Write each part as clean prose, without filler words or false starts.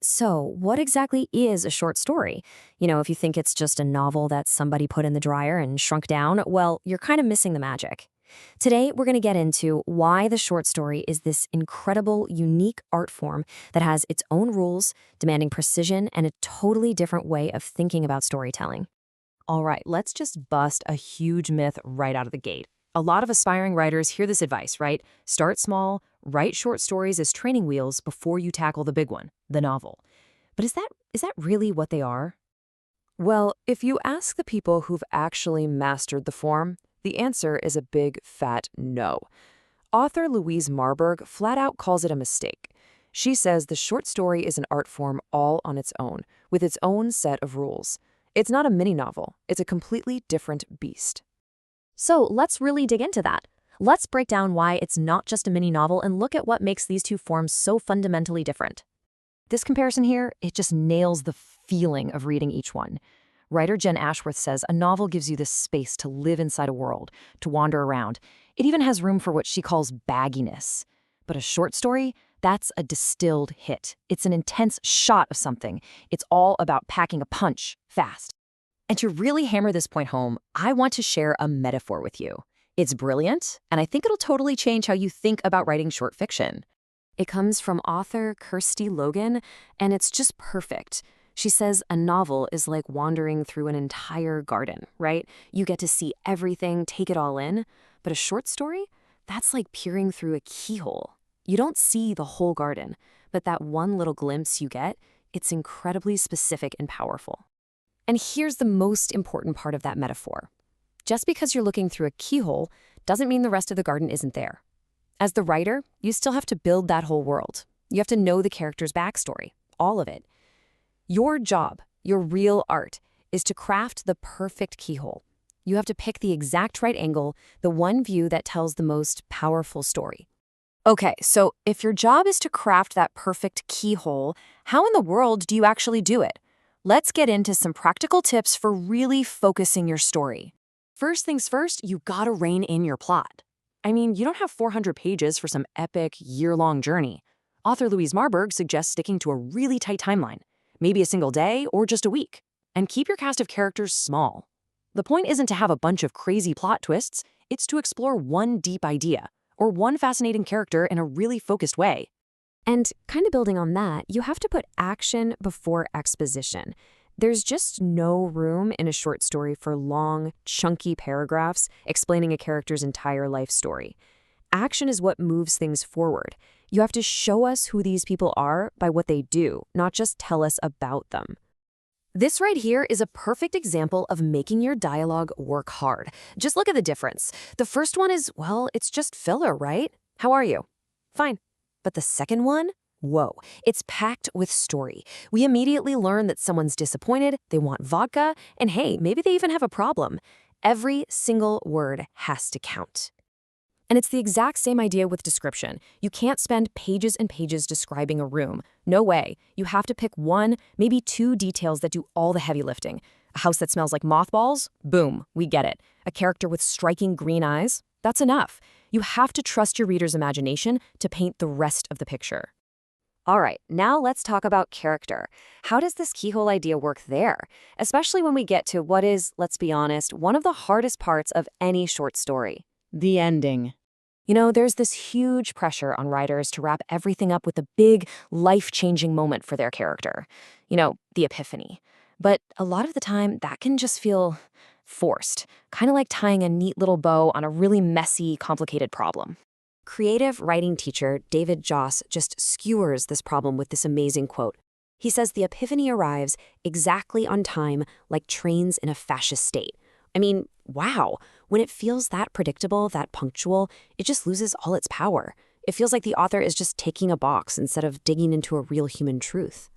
So, what exactly is a short story? If you think it's just a novel that somebody put in the dryer and shrunk down, well, you're kind of missing the magic. Today, we're going to get into why the short story is this incredible, unique art form that has its own rules, demanding precision and a totally different way of thinking about storytelling. All right, let's just bust a huge myth right out of the gate. A lot of aspiring writers hear this advice, right? Start small, write short stories as training wheels before you tackle the big one, the novel. But is that really what they are? Well, if you ask the people who've actually mastered the form, the answer is a big, fat no. Author Louise Marburg flat out calls it a mistake. She says the short story is an art form all on its own, with its own set of rules. It's not a mini novel, it's a completely different beast. So, let's really dig into that. Let's break down why it's not just a mini novel and look at what makes these two forms so fundamentally different. This comparison here, it just nails the feeling of reading each one. Writer Jen Ashworth says a novel gives you this space to live inside a world, to wander around. It even has room for what she calls bagginess. But a short story, that's a distilled hit. It's an intense shot of something. It's all about packing a punch fast. And to really hammer this point home, I want to share a metaphor with you. It's brilliant, and I think it'll totally change how you think about writing short fiction. It comes from author Kirsty Logan, and it's just perfect. She says a novel is like wandering through an entire garden, right? You get to see everything, take it all in. But a short story? That's like peering through a keyhole. You don't see the whole garden, but that one little glimpse you get, it's incredibly specific and powerful. And here's the most important part of that metaphor. Just because you're looking through a keyhole doesn't mean the rest of the garden isn't there. As the writer, you still have to build that whole world. You have to know the character's backstory, all of it. Your job, your real art, is to craft the perfect keyhole. You have to pick the exact right angle, the one view that tells the most powerful story. Okay, so if your job is to craft that perfect keyhole, how in the world do you actually do it? Let's get into some practical tips for really focusing your story. First things first, you gotta rein in your plot. I mean, you don't have 400 pages for some epic, year-long journey. Author Louise Marburg suggests sticking to a really tight timeline, maybe a single day or just a week, and keep your cast of characters small. The point isn't to have a bunch of crazy plot twists, it's to explore one deep idea or one fascinating character in a really focused way. And kind of building on that, you have to put action before exposition. There's just no room in a short story for long, chunky paragraphs explaining a character's entire life story. Action is what moves things forward. You have to show us who these people are by what they do, not just tell us about them. This right here is a perfect example of making your dialogue work hard. Just look at the difference. The first one is, well, it's just filler, right? How are you? Fine. But the second one? Whoa, it's packed with story. We immediately learn that someone's disappointed, they want vodka, and hey, maybe they even have a problem. Every single word has to count. And it's the exact same idea with description. You can't spend pages and pages describing a room. No way. You have to pick one, maybe two details that do all the heavy lifting. A house that smells like mothballs? Boom, we get it. A character with striking green eyes? That's enough. You have to trust your reader's imagination to paint the rest of the picture. All right, now let's talk about character. How does this keyhole idea work there? Especially when we get to what is, let's be honest, one of the hardest parts of any short story. The ending. There's this huge pressure on writers to wrap everything up with a big, life-changing moment for their character. The epiphany. But a lot of the time, that can just feel forced, kind of like tying a neat little bow on a really messy, complicated problem. Creative writing teacher David Joss just skewers this problem with this amazing quote. He says the epiphany arrives exactly on time, like trains in a fascist state. I mean, wow. When it feels that predictable, that punctual, it just loses all its power. It feels like the author is just ticking a box instead of digging into a real human truth.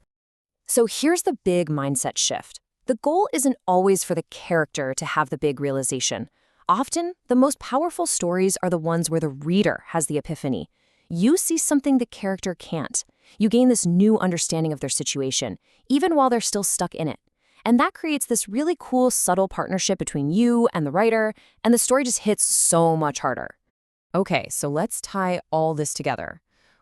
So here's the big mindset shift. The goal isn't always for the character to have the big realization. Often, the most powerful stories are the ones where the reader has the epiphany. You see something the character can't. You gain this new understanding of their situation, even while they're still stuck in it. And that creates this really cool, subtle partnership between you and the writer, and the story just hits so much harder. Okay, so let's tie all this together.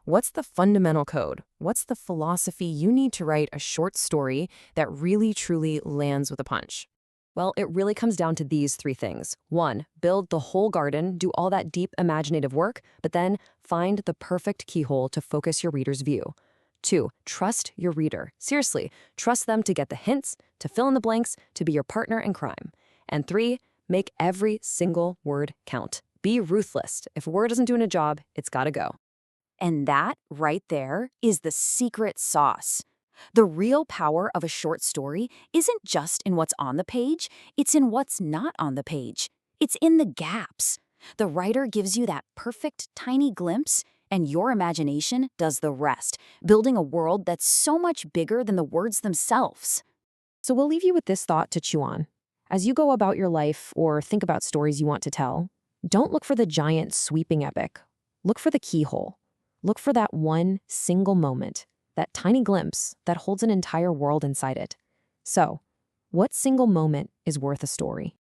What's the fundamental code? What's the philosophy you need to write a short story that really, truly lands with a punch? Well, it really comes down to these three things. 1, build the whole garden, do all that deep imaginative work, but then find the perfect keyhole to focus your reader's view. 2, trust your reader. Seriously, trust them to get the hints, to fill in the blanks, to be your partner in crime. And 3, make every single word count. Be ruthless. If a word isn't doing a job, it's gotta go. And that, right there, is the secret sauce. The real power of a short story isn't just in what's on the page, it's in what's not on the page. It's in the gaps. The writer gives you that perfect tiny glimpse, and your imagination does the rest, building a world that's so much bigger than the words themselves. So we'll leave you with this thought to chew on. As you go about your life or think about stories you want to tell, don't look for the giant sweeping epic. Look for the keyhole. Look for that one single moment, that tiny glimpse that holds an entire world inside it. So, what single moment is worth a story?